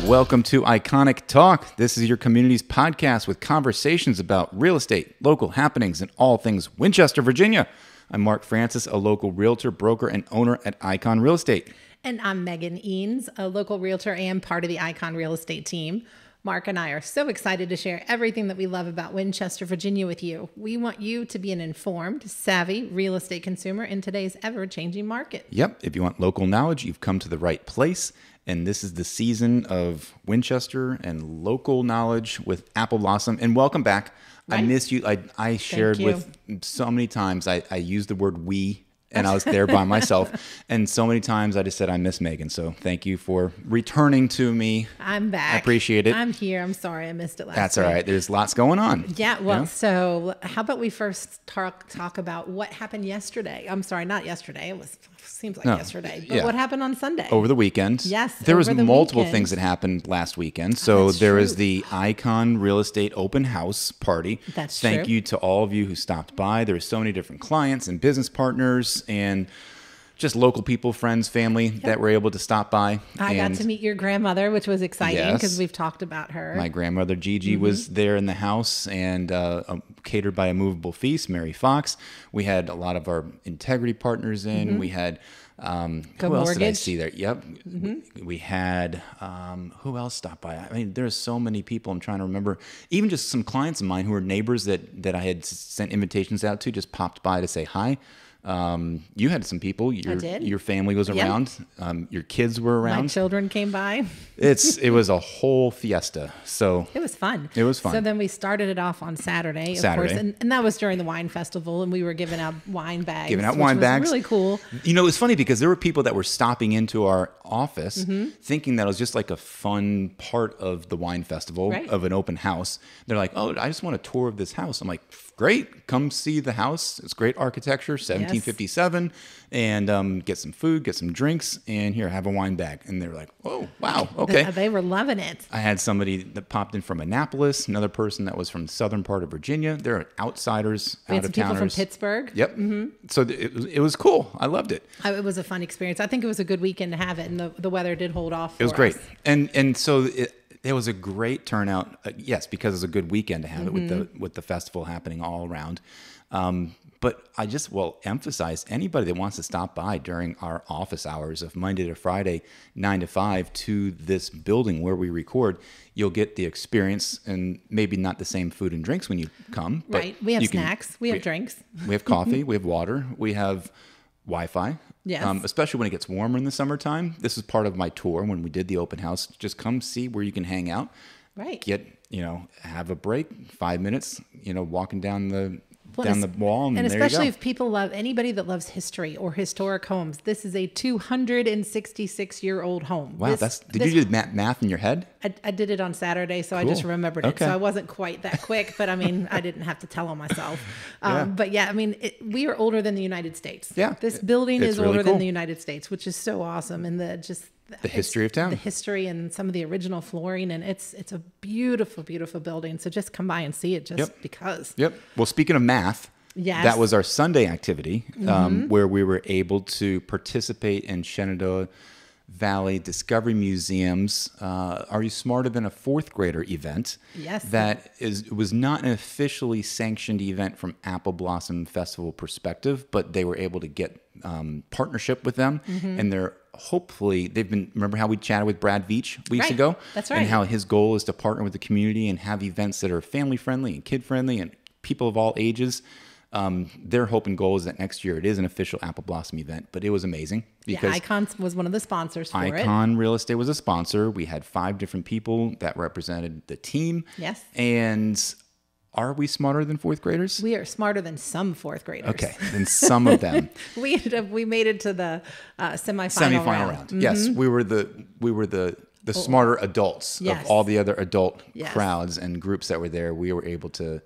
Welcome to Iconic Talk. This is your community's podcast with conversations about real estate, local happenings, and all things Winchester, Virginia. I'm Mark Francis, a local realtor, broker, and owner at Icon Real Estate. And I'm Megan Eanes, a local realtor and part of the Icon Real Estate team. Mark and I are so excited to share everything that we love about Winchester, Virginia with you. We want you to be an informed, savvy real estate consumer in today's ever-changing market. Yep, if you want local knowledge, you've come to the right place. And this is the season of Winchester and local knowledge with Apple Blossom. And welcome back. Right. I miss you. I shared with so many times, I used the word we, and I was there by myself. And so many times I just said, I miss Megan. So thank you for returning to me. I'm back. I appreciate it. I'm here. I'm sorry I missed it last That's week. all right. There's lots going on. Yeah. Well, so how about we first talk about what happened yesterday? I'm sorry, not yesterday. It seems like yesterday. But what happened on Sunday? Over the weekend. Yes. There was multiple things that happened last weekend. So there was the Icon Real Estate Open House Party. That's true. Thank you to all of you who stopped by. There were so many different clients and business partners and just local people, friends, family that were able to stop by. I got to meet your grandmother, which was exciting because we've talked about her. My grandmother, Gigi, was there in the house and catered by a movable feast, Mary Fox. We had a lot of our integrity partners in. We had, who else did I see there? Yep. We had, who else stopped by? I mean, there's so many people. I'm trying to remember. Even just some clients of mine who were neighbors that I had sent invitations out to just popped by to say hi. You had some people. Your family was around. Your kids were around. My children came by. It was a whole fiesta. So it was fun. It was fun. So then we started it off on Saturday, of course, and that was during the wine festival, and we were giving out wine bags. Which was really cool. You know, it was funny because there were people that were stopping into our office thinking that it was just like a fun part of the wine festival of an open house. They're like, "Oh, I just want a tour of this house." I'm like, "Great, come see the house. It's great architecture, 1757, and get some food, get some drinks, and here, have a wine bag." And they were like, "Oh, wow, okay." They were loving it. I had somebody that popped in from Annapolis, another person that was from the southern part of Virginia. There are outsiders, we had some people from Pittsburgh. Yep. So it was cool. I loved it. It was a fun experience. I think it was a good weekend to have it, and the weather did hold off. It was great, and so it was a great turnout. Yes, because it's a good weekend to have it with the festival happening all around. But I just will emphasize anybody that wants to stop by during our office hours of Monday to Friday, 9 to 5 to this building where we record, you'll get the experience and maybe not the same food and drinks when you come. But right. We have snacks. We have drinks. We have coffee. We have water. We have Wi-Fi. Yes. Especially when it gets warmer in the summertime. This is part of my tour when we did the open house. Just come see where you can hang out. Right. Have a break, 5 minutes, walking down the wall. And especially if people anybody that loves history or historic homes, this is a 266-year-old home. Wow. Did you do math in your head? I did it on Saturday, so cool. I just remembered it. So I wasn't quite that quick, but I mean, I didn't have to tell on myself. But yeah, I mean, we are older than the United States. Yeah. This building is older than the United States, which is so awesome. And the history of town, the history and some of the original flooring, and it's a beautiful, beautiful building. So just come by and see it because. Yep. Well, speaking of math, that was our Sunday activity where we were able to participate in Shenandoah Valley Discovery Museum's Are You Smarter Than a Fourth Grader event. Yes. It was not an officially sanctioned event from Apple Blossom Festival perspective, but they were able to get partnership with them, and remember how we chatted with Brad Veach weeks ago? That's right. And how his goal is to partner with the community and have events that are family friendly and kid friendly and people of all ages. Their hope and goal is that next year it is an official Apple Blossom event, but it was amazing because Icon was one of the sponsors for it. Icon Real Estate was a sponsor. We had 5 different people that represented the team. Yes. And are we smarter than fourth graders? We are smarter than some fourth graders. Okay, than some of them. we made it to the semifinal round. Yes, we were the smarter adults of all the other adult crowds and groups that were there. We were able to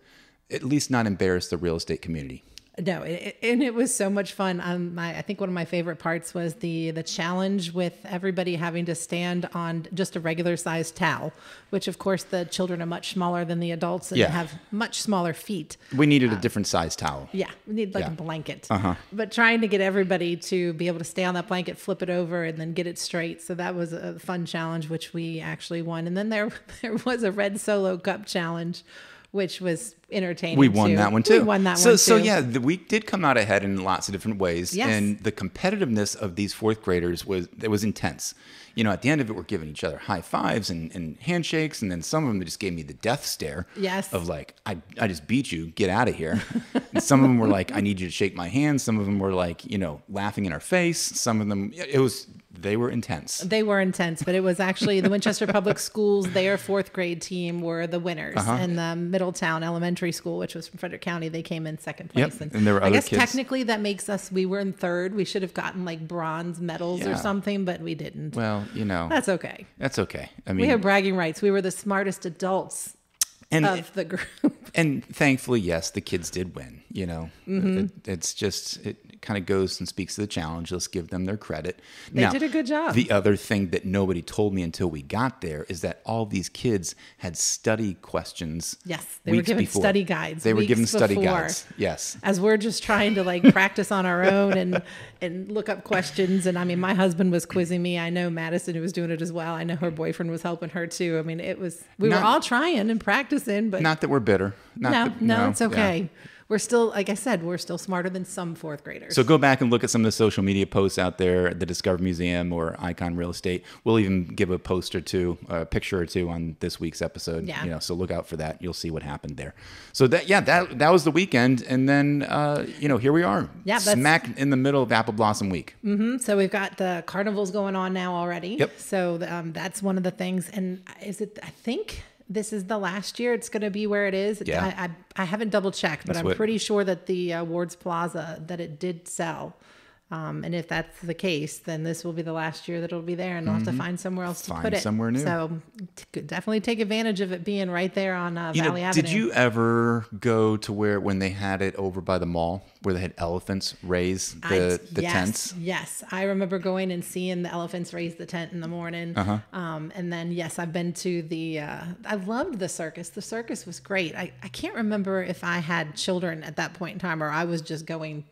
at least not embarrass the real estate community. No, and it was so much fun. I think one of my favorite parts was the challenge with everybody having to stand on just a regular sized towel, which of course the children are much smaller than the adults and have much smaller feet. We needed a different size towel. Yeah, we need like a blanket. But trying to get everybody to be able to stay on that blanket, flip it over, and then get it straight. So that was a fun challenge, which we actually won. And then there was a Red Solo Cup challenge, which was entertaining. We won that one too. We won that one too. So yeah, we did come out ahead in lots of different ways. Yes. And the competitiveness of these fourth graders was intense. At the end of it, we're giving each other high fives and handshakes. And then some of them just gave me the death stare. Yes. Of like, I just beat you, get out of here. And some of them were like, I need you to shake my hand. Some of them were like, laughing in our face. Some of them, they were intense. They were intense, but it was actually the Winchester Public Schools, their fourth grade team were the winners. And the Middletown Elementary School, which was from Frederick County, they came in second place. Yep. And there were other kids. Technically that makes we were in third. We should have gotten like bronze medals or something, but we didn't. Well, That's okay. That's okay. I mean, we have bragging rights. We were the smartest adults of the group. And thankfully, yes, the kids did win. It's just, it kind of goes and speaks to the challenge. Let's give them their credit. They did a good job. The other thing that nobody told me until we got there is that all these kids had study questions. Yes, they were given study guides. They were given study guides. Yes. As we're just trying to practice on our own and look up questions. And I mean, my husband was quizzing me. I know Madison, who was doing it as well. I know her boyfriend was helping her too. I mean, we were all trying and practicing, but not that we're bitter. No, it's okay. Yeah. We're still, like I said, we're still smarter than some fourth graders. So go back and look at some of the social media posts out there at the Discover Museum or Icon Real Estate. We'll even give a post or two, a picture or two on this week's episode. Yeah. So look out for that. You'll see what happened there. So that was the weekend. And then, here we are. Yeah, smack in the middle of Apple Blossom Week. Mm-hmm. So we've got the carnivals going on now already. Yep. So that's one of the things. And I think this is the last year it's going to be where it is. Yeah. I haven't double checked, but I'm pretty sure that the Wards Plaza, that it did sell. And if that's the case, then this will be the last year that it'll be there, and they'll have to find somewhere else to put it. Somewhere new. So definitely take advantage of it being right there on Valley Avenue. Did you ever go to when they had it over by the mall, where they had elephants raise the tents? Yes, I remember going and seeing the elephants raise the tent in the morning. And then, yes, I've been to I loved the circus. The circus was great. I can't remember if I had children at that point in time, or I was just going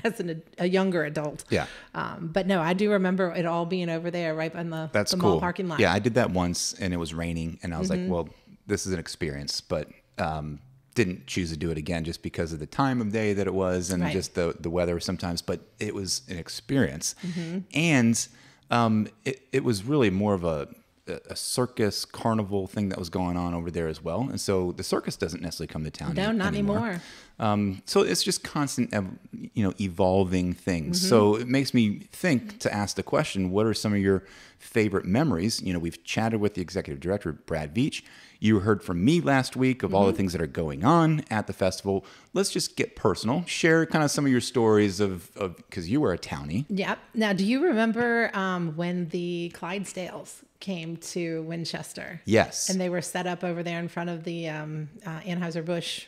as a younger adult. Yeah. But no, I do remember it all being over there right on the mall parking lot. Yeah, I did that once, and it was raining, and I was like, well, this is an experience, but didn't choose to do it again just because of the time of day that it was and just the weather sometimes. But it was an experience. And it was really more of a circus carnival thing that was going on over there as well. And so the circus doesn't necessarily come to town No, not anymore. So it's just constant, evolving things. So it makes me think to ask the question, what are some of your favorite memories? We've chatted with the executive director, Brad Veach. You heard from me last week of all the things that are going on at the festival. Let's just get personal. Share kind of some of your stories of because you were a townie. Yep. Now, do you remember when the Clydesdales came to Winchester? Yes. And they were set up over there in front of the Anheuser-Busch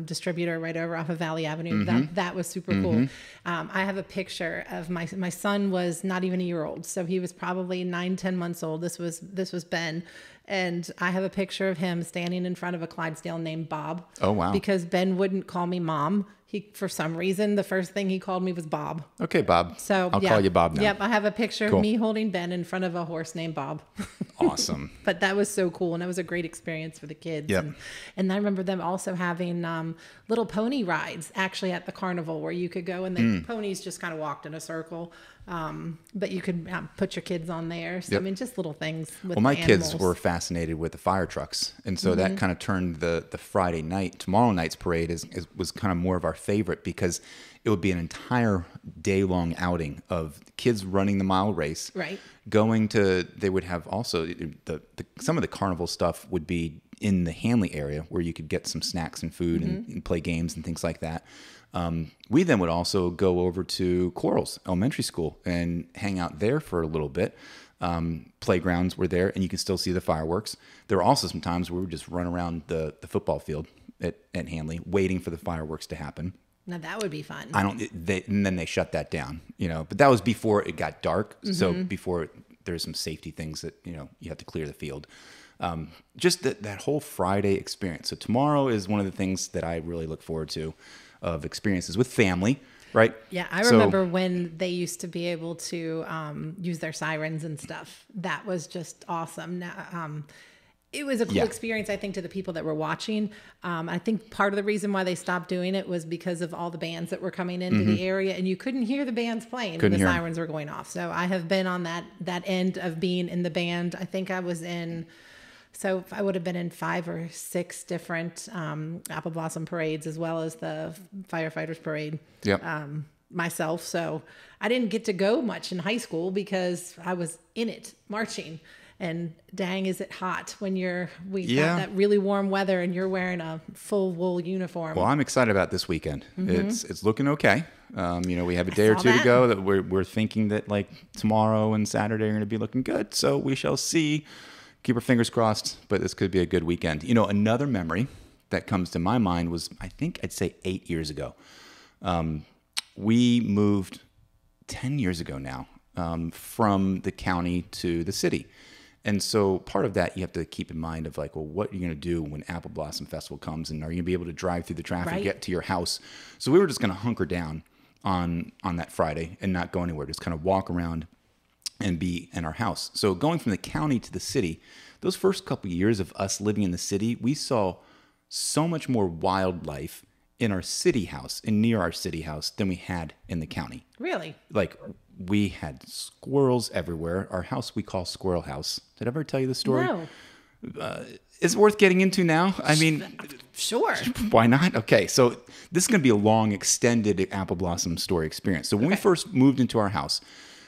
distributor right over off of Valley Avenue. That was super cool. I have a picture of my son was not even a year old. So he was probably 9-10 months old. This was Ben. And I have a picture of him standing in front of a Clydesdale named Bob. Oh, wow. Because Ben wouldn't call me mom. For some reason, the first thing he called me was Bob. Okay, Bob. So I'll call you Bob now. Yep, I have a picture of me holding Ben in front of a horse named Bob. Awesome. But that was so cool, and that was a great experience for the kids. Yep. And I remember them also having little pony rides actually at the carnival where you could go and the ponies just kind of walked in a circle. But you could put your kids on there. So, I mean, just little things with my animals. Kids were fascinated with the fire trucks. And so that kind of turned the Friday night, tomorrow night's parade was kind of more of our favorite because it would be an entire day-long outing of kids running the mile race. Right. They would have also, some of the carnival stuff would be in the Hanley area where you could get some snacks and food and play games and things like that. We then would also go over to Quarles Elementary School and hang out there for a little bit. Playgrounds were there, and you can still see the fireworks. There were also some times where we would just run around the football field at Hanley, waiting for the fireworks to happen. Now that would be fun. And then they shut that down, but that was before it got dark. So before there's some safety things that, you have to clear the field. Just that whole Friday experience. So tomorrow is one of the things that I really look forward to of experiences with family, right? Yeah, I remember when they used to be able to use their sirens and stuff. That was just awesome. Now, it was a cool experience, I think, to the people that were watching. I think part of the reason why they stopped doing it was because of all the bands that were coming into the area, and you couldn't hear the bands playing when the sirens were going off. So I have been on that end of being in the band. I think I was in... So I would have been in 5 or 6 different apple blossom parades, as well as the firefighters parade myself. So I didn't get to go much in high school because I was in it marching. And dang, is it hot when we got that really warm weather and you're wearing a full wool uniform. Well, I'm excited about this weekend. It's looking okay. We have a day or two to go that we're thinking that like tomorrow and Saturday are going to be looking good. So we shall see. Keep our fingers crossed, but this could be a good weekend. Another memory that comes to my mind was, I think I'd say 8 years ago. We moved 10 years ago now from the county to the city. And so part of that you have to keep in mind of like, well, what are you going to do when Apple Blossom Festival comes, and are you going to be able to drive through the traffic and get to your house? So we were just going to hunker down on that Friday and not go anywhere, just kind of walk around and be in our house. So going from the county to the city, those first couple of years of us living in the city, we saw so much more wildlife in our city house and near our city house than we had in the county. Really? Like we had squirrels everywhere. Our house we call Squirrel House. Did I ever tell you the story? No. Is it worth getting into now? I mean, sure. Why not? Okay, so this is going to be a long, extended Apple Blossom story experience. So when we first moved into our house,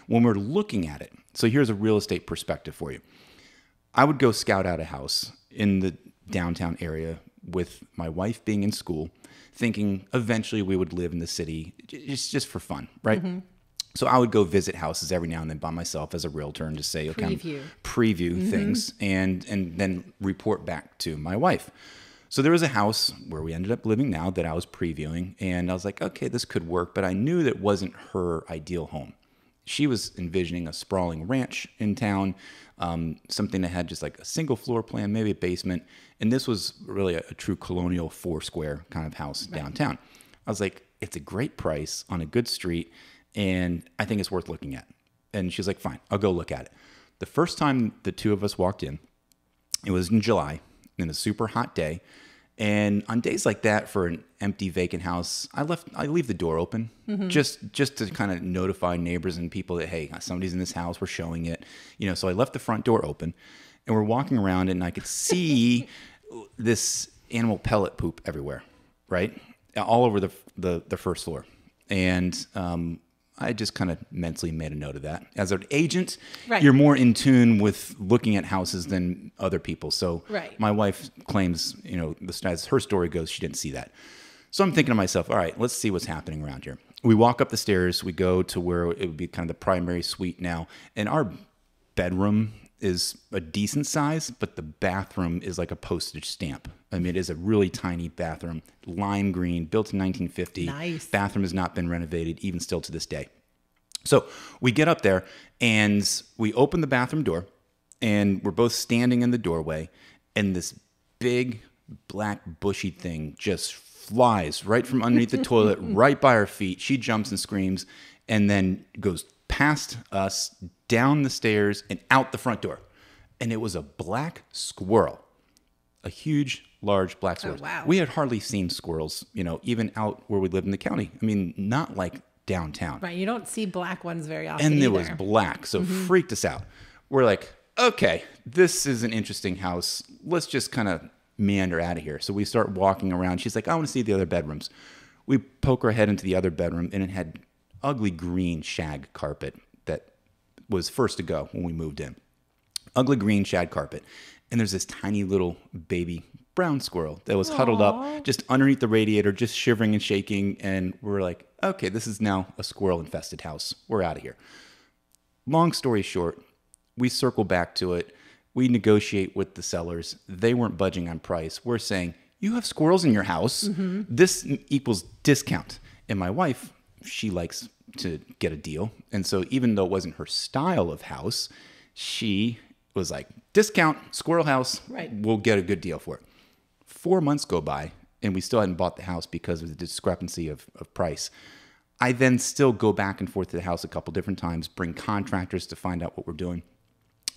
when we're looking at it, so here's a real estate perspective for you. I would go scout out a house in the downtown area with my wife being in school, thinking eventually we would live in the city just for fun, right? So I would go visit houses every now and then by myself as a realtor and just say, okay, preview things and then report back to my wife. So there was a house where we ended up living now that I was previewing, and I was like, okay, this could work, but I knew that wasn't her ideal home. She was envisioning a sprawling ranch in town, something that had just like a single floor plan, maybe a basement. And this was really a true colonial 4-square kind of house downtown. I was like, it's a great price on a good street, and I think it's worth looking at. And she's like, fine, I'll go look at it. The first time the two of us walked in, it was in July, in a super hot day. And on days like that, for an empty, vacant house, I leave the door open just to kind of notify neighbors and people that, hey, somebody's in this house, we're showing it. So I left the front door open, and we're walking around, and I could see this animal pellet poop everywhere, right? All over the first floor. And I just kind of mentally made a note of that. As an agent, you're more in tune with looking at houses than other people. So my wife claims, as her story goes, she didn't see that. So I'm thinking to myself, all right, let's see what's happening around here. We walk up the stairs. We go to where it would be kind of the primary suite now. And our bedroom is a decent size, but the bathroom is like a postage stamp. I mean, it is a really tiny bathroom, lime green, built in 1950. Nice. Bathroom has not been renovated, even still to this day. So we get up there, and we open the bathroom door, and we're both standing in the doorway, and this big black bushy thing just flies right from underneath the toilet, right by our feet. She jumps and screams, and then goes past us, down the stairs, and out the front door. And it was a black squirrel, a huge, large black squirrel. Oh, wow. We had hardly seen squirrels, even out where we lived in the county. I mean, not like downtown. Right, you don't see black ones very often And either. it was black, so freaked us out. We're like, okay, this is an interesting house. Let's just kind of meander out of here. So we start walking around. She's like, I want to see the other bedrooms. We poke our head into the other bedroom, and it had ugly green shag carpet that was first to go when we moved in. Ugly green shag carpet. And there's this tiny little baby brown squirrel that was huddled up just underneath the radiator, just shivering and shaking. And we're like, okay, this is now a squirrel infested house. We're out of here. Long story short, we circle back to it. We negotiate with the sellers. They weren't budging on price. We're saying, you have squirrels in your house. This equals discount. And my wife, she likes to get a deal. And so even though it wasn't her style of house, she was like, discount, squirrel house, right. We'll get a good deal for it. 4 months go by and we still hadn't bought the house because of the discrepancy of price. I then still go back and forth to the house a couple different times, bring contractors to find out what we're doing.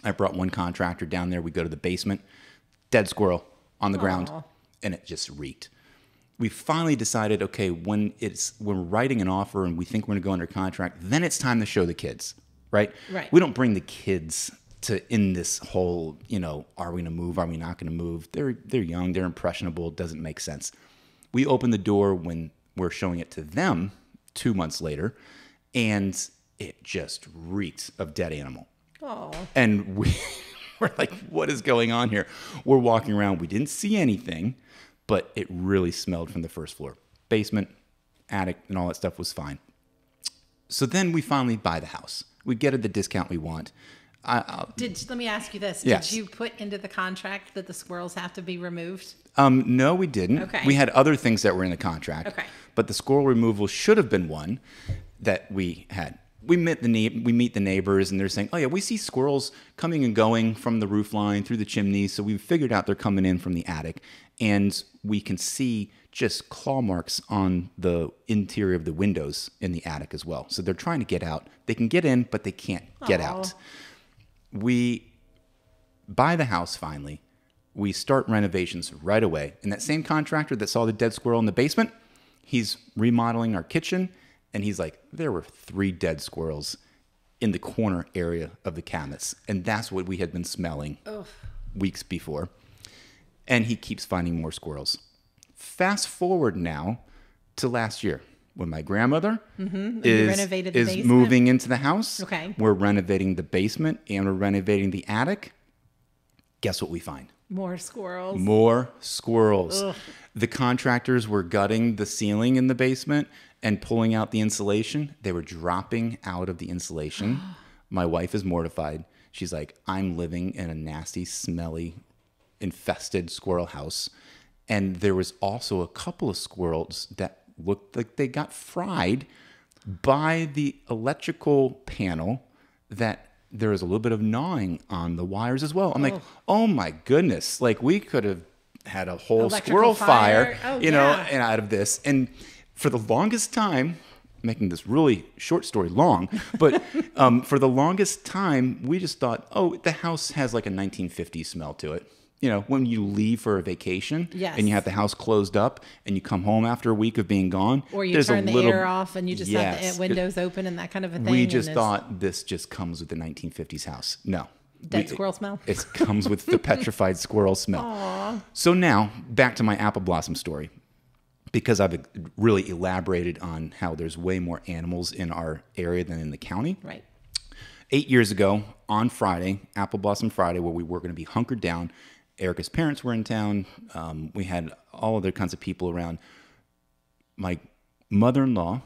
I brought one contractor down there. We go to the basement, dead squirrel on the ground, and it just reeked. We finally decided, okay, when we're writing an offer and we think we're going to go under contract, then it's time to show the kids, right? Right. We don't bring the kids in this whole, are we going to move? Are we not going to move? They're young, they're impressionable. It doesn't make sense. We open the door when we're showing it to them 2 months later, and it just reeked of dead animal. Oh. And we're like, what is going on here? We're walking around. We didn't see anything, but it really smelled from the first floor. Basement, attic, and all that stuff was fine. So then we finally buy the house. We get it the discount we want. Let me ask you this. Yes. Did you put into the contract that the squirrels have to be removed? No, we didn't. Okay. We had other things that were in the contract. Okay. But the squirrel removal should have been one that we had. We meet the neighbors, and they're saying, oh, yeah, we see squirrels coming and going from the roof line through the chimney. So we figured out they're coming in from the attic. And we can see just claw marks on the interior of the windows in the attic as well. So they're trying to get out. They can get in, but they can't get out. We buy the house finally. We start renovations right away. And that same contractor that saw the dead squirrel in the basement, he's remodeling our kitchen. And he's like, there were 3 dead squirrels in the corner area of the cabinets. And that's what we had been smelling weeks before. And he keeps finding more squirrels. Fast forward now to last year when my grandmother is moving into the house. Okay. We're renovating the basement and we're renovating the attic. Guess what we find? More squirrels. More squirrels. Ugh. The contractors were gutting the ceiling in the basement and pulling out the insulation. They were dropping out of the insulation. My wife is mortified. She's like, I'm living in a nasty, smelly, infested squirrel house. And there was also a couple of squirrels that looked like they got fried by the electrical panel, that there was a little bit of gnawing on the wires as well. I'm like, oh my goodness. Like, we could have had a whole squirrel fire, and out of this. And for the longest time, making this really short story long, but for the longest time, we just thought, the house has like a 1950s smell to it. When you leave for a vacation and you have the house closed up and you come home after a week of being gone. Or you turn the air off and you just have the windows open and that kind of a thing. We just thought this just comes with the 1950s house. No. Dead squirrel smell? It comes with the petrified squirrel smell. Aww. So now, back to my apple blossom story. Because I've really elaborated on how there's way more animals in our area than in the county. Right. 8 years ago, on Friday, Apple Blossom Friday, where we were going to be hunkered down, Erica's parents were in town. We had all other kinds of people around. My mother-in-law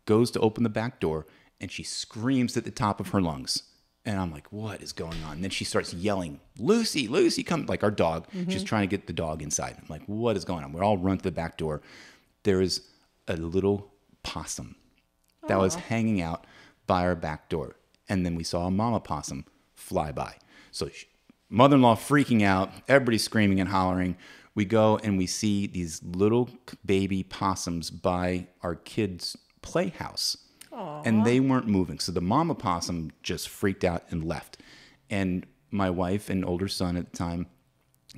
goes to open the back door, and she screams at the top of her lungs. And I'm like, what is going on? And then she starts yelling, Lucy, Lucy, come, like our dog. She's trying to get the dog inside. I'm like, what is going on? We're all run to the back door. There is a little possum that was hanging out by our back door. And then we saw a mama possum fly by. So mother-in-law freaking out, everybody screaming and hollering. We go and we see these little baby possums by our kids' playhouse. Aww. And they weren't moving. So the mama possum just freaked out and left. And my wife and older son at the time,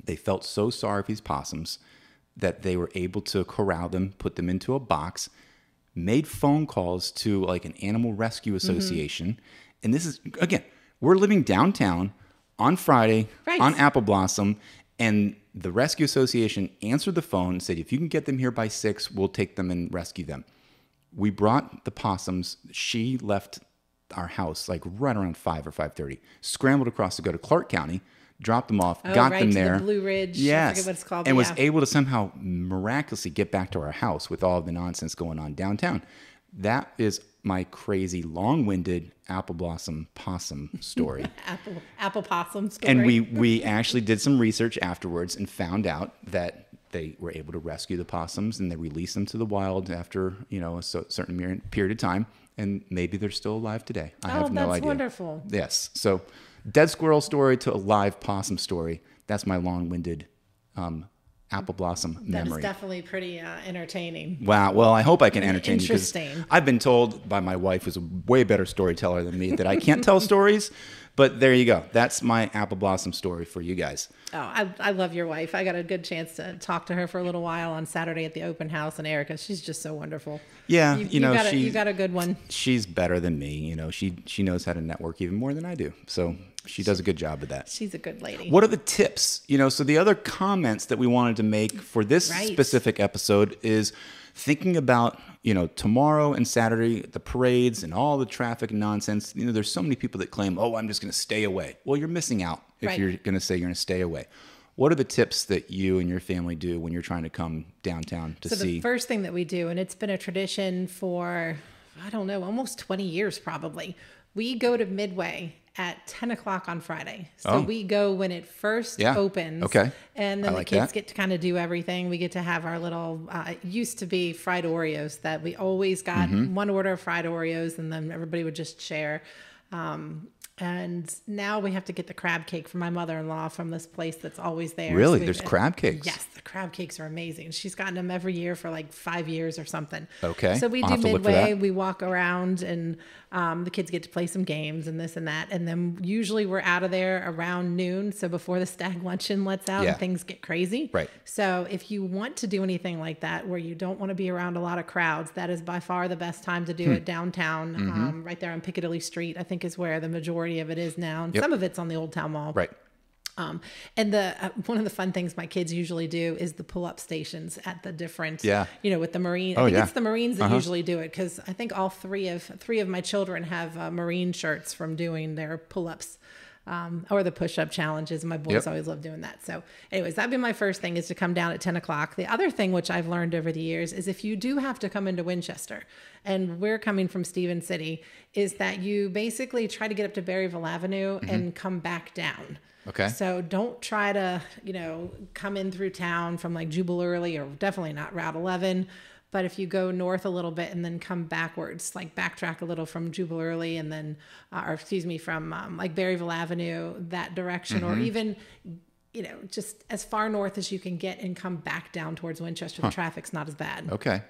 they felt so sorry for these possums that they were able to corral them, put them into a box, made phone calls to like an animal rescue association. And this is, again, we're living downtown on Friday on Apple Blossom, and the rescue association answered the phone and said, if you can get them here by 6, we'll take them and rescue them. We brought the possums. She left our house like right around 5 or 5:30, scrambled across to go to Clark County, dropped them off, got them there. To the Blue Ridge. Yes. I forget what it's called. And was able to somehow miraculously get back to our house with all of the nonsense going on downtown. That is my crazy, long-winded apple blossom possum story. apple possum story. And we actually did some research afterwards and found out that they were able to rescue the possums and they released them to the wild after, a certain period of time. And maybe they're still alive today. I have no idea. That's wonderful. Yes. So dead squirrel story to a live possum story. That's my long-winded apple blossom memory. That is definitely pretty entertaining. Wow. Well, I hope I can entertain you, because Interesting. I've been told by my wife, who's a way better storyteller than me, that I can't tell stories. But there you go. That's my apple blossom story for you guys. Oh, I love your wife. I got a good chance to talk to her for a little while on Saturday at the open house. And Erica, she's just so wonderful. Yeah, you got a good one. She's better than me. She knows how to network even more than I do. So she does a good job of that. She's a good lady. What are the tips? So the other comments that we wanted to make for this specific episode is thinking about, tomorrow and Saturday, the parades and all the traffic and nonsense. There's so many people that claim, oh, I'm just going to stay away. Well, you're missing out if you're going to say you're going to stay away. What are the tips that you and your family do when you're trying to come downtown to see? So the first thing that we do, and it's been a tradition for, I don't know, almost 20 years probably, we go to Midway at 10 o'clock on Friday. So we go when it first opens. Okay. And then the kids get to kind of do everything. We get to have our little, it used to be fried Oreos that we always got one order of fried Oreos, and then everybody would just share. And now we have to get the crab cake from my mother-in-law from this place that's always there. Really? So there's crab cakes? Yes, the crab cakes are amazing. She's gotten them every year for like 5 years or something. Okay. So we do Midway. We walk around, and the kids get to play some games and this and that. And then usually we're out of there around noon. So before the stag luncheon lets out and things get crazy. Right. So if you want to do anything like that, where you don't want to be around a lot of crowds, that is by far the best time to do it downtown. Right there on Piccadilly Street, I think, is where the majority of it is now. And some of it's on the Old Town Mall. Right. And one of the fun things my kids usually do is the pull-up stations at the different, with the Marine. I think it's the Marines that usually do it, because I think all three of my children have Marine shirts from doing their pull-ups. Or the push-up challenges. My boys always love doing that. So anyways, that'd be my first thing, is to come down at 10 o'clock. The other thing, which I've learned over the years, is if you do have to come into Winchester, and we're coming from Stephen City, is that you basically try to get up to Berryville Avenue and come back down. Okay. So don't try to, come in through town from like Jubal Early, or definitely not Route 11. But if you go north a little bit and then come backwards, like backtrack a little from Jubal Early and then, from like Berryville Avenue, that direction, or even, just as far north as you can get and come back down towards Winchester, the traffic's not as bad. Okay.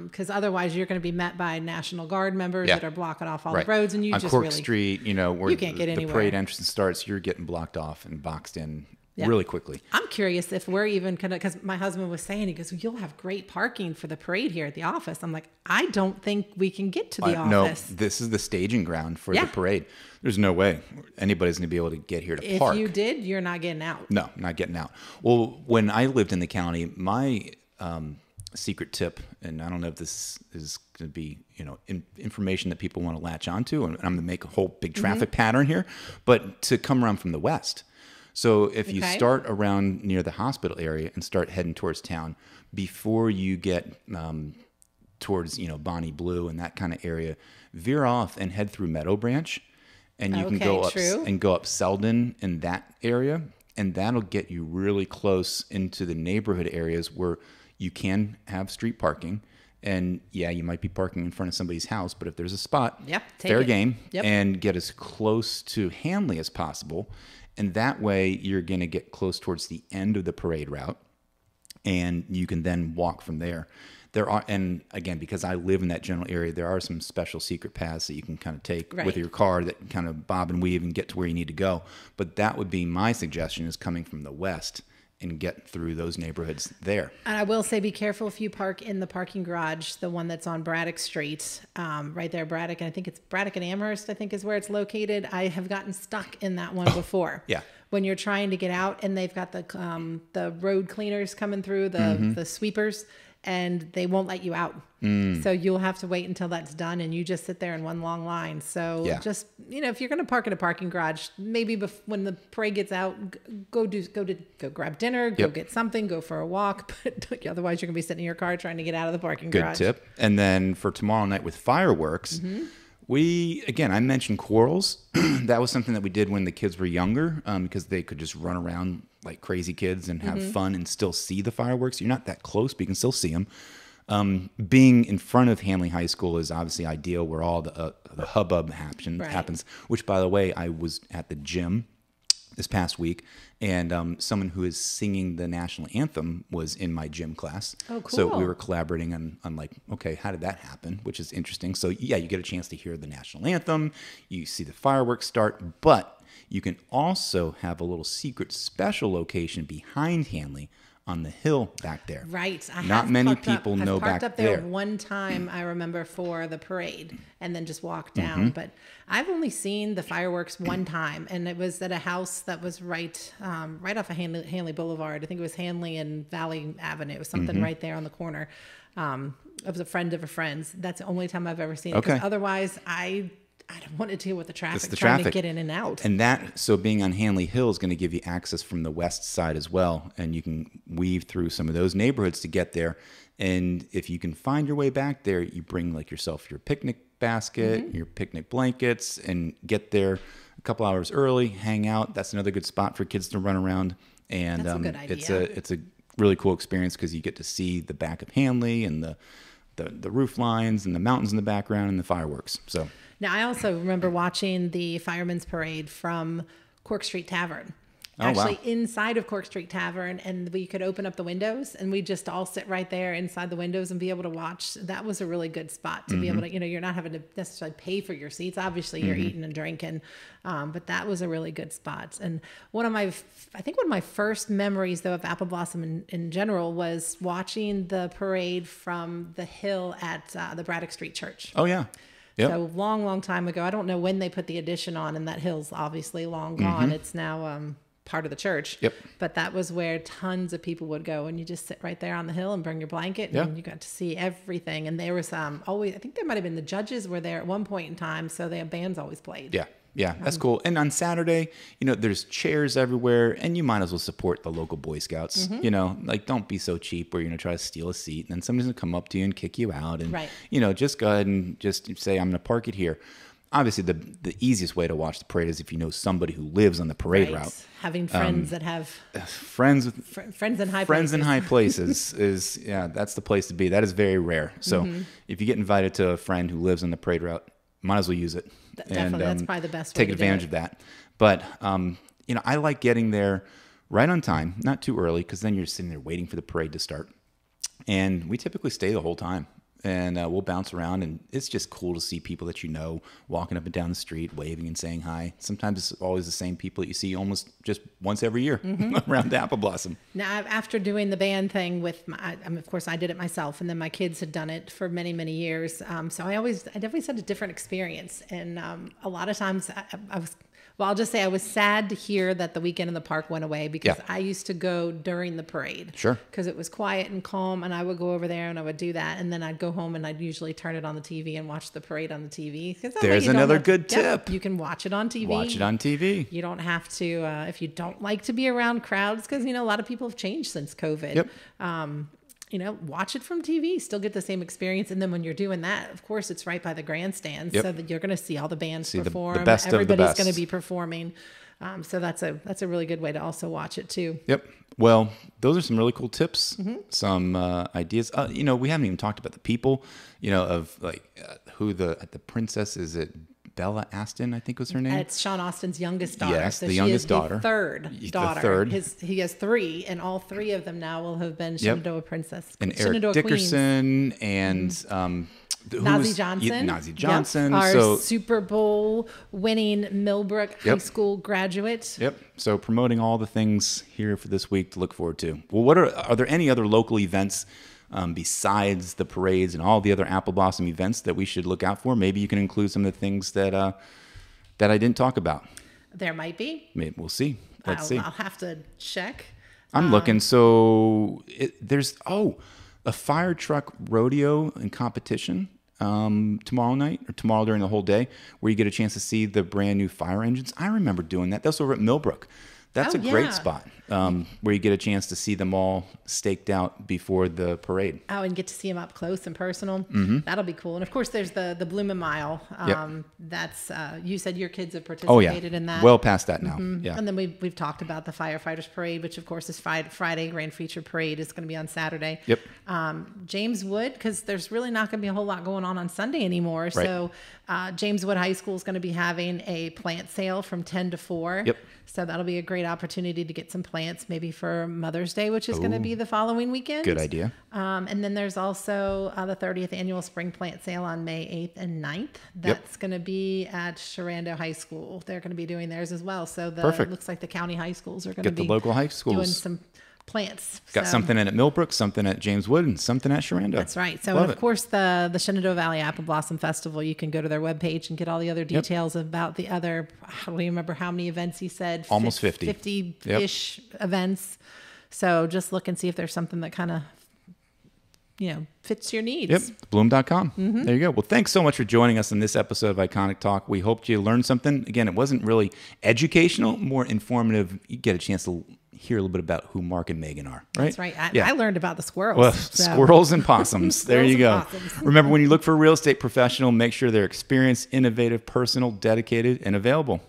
Because otherwise you're going to be met by National Guard members that are blocking off all the roads, and you on just Cork Street, where you can't get anywhere. The parade entrance starts, you're getting blocked off and boxed in really quickly. I'm curious if we're even going to, because my husband was saying, he goes, well, you'll have great parking for the parade here at the office. I'm like, I don't think we can get to the office. No, this is the staging ground for the parade. There's no way anybody's going to be able to get here to park. If you did, you're not getting out. No, not getting out. Well, when I lived in the county, my secret tip, and I don't know if this is going to be information that people want to latch onto, and I'm going to make a whole big traffic pattern here, but to come around from the west. So if you start around near the hospital area and start heading towards town, before you get towards Bonnie Blue and that kind of area, veer off and head through Meadow Branch, and you can go up Selden in that area, and that'll get you really close into the neighborhood areas where you can have street parking. And you might be parking in front of somebody's house, but if there's a spot, fair game, and get as close to Hanley as possible. And that way you're going to get close towards the end of the parade route, and you can then walk from there. And again, because I live in that general area, there are some special secret paths that you can kind of take with your car that kind of bob and weave and get to where you need to go. But that would be my suggestion, is coming from the west and get through those neighborhoods there. And I will say, be careful if you park in the parking garage, the one that's on Braddock Street, right there, Braddock. And I think it's Braddock and Amherst, I think is where it's located. I have gotten stuck in that one before. When you're trying to get out, and they've got the road cleaners coming through, the sweepers, and they won't let you out. So you'll have to wait until that's done, and you just sit there in one long line. So just, if you're going to park in a parking garage, maybe when the parade gets out, go grab dinner, go get something, go for a walk. But otherwise you're going to be sitting in your car trying to get out of the parking garage. Good tip. And then for tomorrow night with fireworks, I mentioned quarrels. That was something that we did when the kids were younger, because they could just run around like crazy kids and have fun and still see the fireworks. You're not that close, but you can still see them. Being in front of Hanley High School is obviously ideal, where all the hubbub happens. Which, by the way, I was at the gym this past week, and someone who is singing the national anthem was in my gym class. Oh, cool. So we were collaborating on like, okay, how did that happen? Which is interesting. So yeah, you get a chance to hear the national anthem, you see the fireworks start, but you can also have a little secret special location behind Hanley on the hill back there. Right. Not many people know back there. I've parked up there one time, I remember, for the parade, and then just walked down. But I've only seen the fireworks one time, and it was at a house that was right off of Hanley Boulevard. I think it was Hanley and Valley Avenue. It was something right there on the corner. It was a friend of a friend's. That's the only time I've ever seen it. Because otherwise, I don't want to deal with the traffic, trying to get in and out. And so being on Hanley Hill is going to give you access from the west side as well. And you can weave through some of those neighborhoods to get there. And if you can find your way back there, you bring like yourself your picnic basket, your picnic blankets, and get there a couple hours early, hang out. That's another good spot for kids to run around. And that's a good idea. It's a really cool experience because you get to see the back of Hanley and the roof lines and the mountains in the background and the fireworks. So. Now, I also remember watching the Firemen's Parade from Cork Street Tavern. Actually, inside of Cork Street Tavern, and we could open up the windows, and we just all sit right there inside the windows and be able to watch. That was a really good spot to be able to, you're not having to necessarily pay for your seats. Obviously, you're eating and drinking, but that was a really good spot. And one of my first memories, though, of Apple Blossom in general was watching the parade from the hill at the Braddock Street Church. Oh, yeah. Yep. So long time ago. I don't know when they put the addition on, and that hill's obviously long gone. It's now part of the church. Yep. But that was where tons of people would go, and you just sit right there on the hill and bring your blanket, and you got to see everything. And there was always, I think there might have been the judges were there at one point in time, so their bands always played. Yeah. Yeah, that's cool. And on Saturday, there's chairs everywhere, and you might as well support the local Boy Scouts. Like, don't be so cheap where you're going to try to steal a seat, and then somebody's going to come up to you and kick you out. And, just go ahead and just say, I'm going to park it here. Obviously, the easiest way to watch the parade is if you know somebody who lives on the parade route. Having friends that have friends in high places. In high places is, that's the place to be. That is very rare. So if you get invited to a friend who lives on the parade route, might as well use it. Definitely, that's probably the best way take advantage of that. But I like getting there right on time, not too early, because then you're sitting there waiting for the parade to start. And we typically stay the whole time, and we'll bounce around, and it's just cool to see people that walking up and down the street, waving and saying hi. Sometimes it's always the same people that you see almost just once every year around Apple Blossom. Now, after doing the band thing of course, I did it myself, and then my kids had done it for many, many years. So I definitely had a different experience, and a lot of times I'll just say I was sad to hear that the weekend in the park went away, because I used to go during the parade. Sure. Because it was quiet and calm, and I would go over there and I would do that, and then I'd go home and I'd usually turn it on the TV and watch the parade on the TV. There's another good tip. You can watch it on TV. Watch it on TV. You don't have to, if you don't like to be around crowds, because, a lot of people have changed since COVID. Yep. Watch it from TV, still get the same experience. And then when you're doing that, of course, it's right by the grandstand, so that you're going to see all the bands perform. The best Everybody's of the going to best. be performing. So that's a really good way to also watch it too. Yep. Well, those are some really cool tips, some ideas. We haven't even talked about the people, of who the princess is. It Bella Aston, I think was her name. It's Sean Austin's youngest daughter. Yes, so the youngest daughter. Third daughter. The third. He has three, and all three of them now will have been Shenandoah Princess. And Shenandoah Eric Dickerson and Nazi Johnson. Nazi Johnson. Yep. Our Super Bowl winning Millbrook High School graduate. Yep. So promoting all the things here for this week to look forward to. Well, are there any other local events besides the parades and all the other Apple Blossom events that we should look out for? Maybe you can include some of the things that I didn't talk about. There might be. Maybe we'll see. Let's see. I'll have to check. I'm looking. So there's a fire truck rodeo and competition tomorrow night, or tomorrow during the whole day, where you get a chance to see the brand new fire engines. I remember doing that. That's over at Millbrook. That's a great spot. where you get a chance to see them all staked out before the parade. Oh, and get to see them up close and personal. That'll be cool. And of course, there's the Bloomin' Mile. That's you said your kids have participated in that. Well past that now. Yeah. And then we've talked about the Firefighters Parade, which of course is Friday. Grand Feature Parade is going to be on Saturday. Yep. James Wood, because there's really not going to be a whole lot going on Sunday anymore. Right. So James Wood High School is going to be having a plant sale from 10 to 4. Yep. So that'll be a great opportunity to get some plants, maybe for Mother's Day, which is going to be the following weekend. Good idea. And then there's also the 30th annual spring plant sale on May 8th and 9th. That's going to be at Sharando High School. They're going to be doing theirs as well. So it looks like the county high schools are going to be the local high schools doing some plants. Got something in at Millbrook, something at James Wood, and something at Sharando. That's right. So, of course, the Shenandoah Valley Apple Blossom Festival, you can go to their webpage and get all the other details about the other, I don't remember how many events he said. Almost 50. 50-ish events. So just look and see if there's something that kind of, fits your needs. Yep, bloom.com. There you go. Well, thanks so much for joining us in this episode of Iconic Talk. We hoped you learned something. Again, it wasn't really educational, more informative. You get a chance to hear a little bit about who Mark and Megan are, right? That's right. I learned about the squirrels. Well, squirrels and possums. There you go. Remember, when you look for a real estate professional, make sure they're experienced, innovative, personal, dedicated, and available.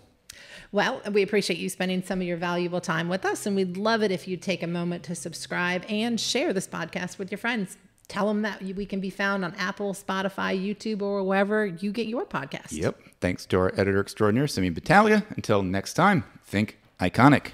Well, we appreciate you spending some of your valuable time with us, and we'd love it if you'd take a moment to subscribe and share this podcast with your friends. Tell them that we can be found on Apple, Spotify, YouTube, or wherever you get your podcast. Yep. Thanks to our editor extraordinaire, Simi Battaglia. Until next time, think iconic.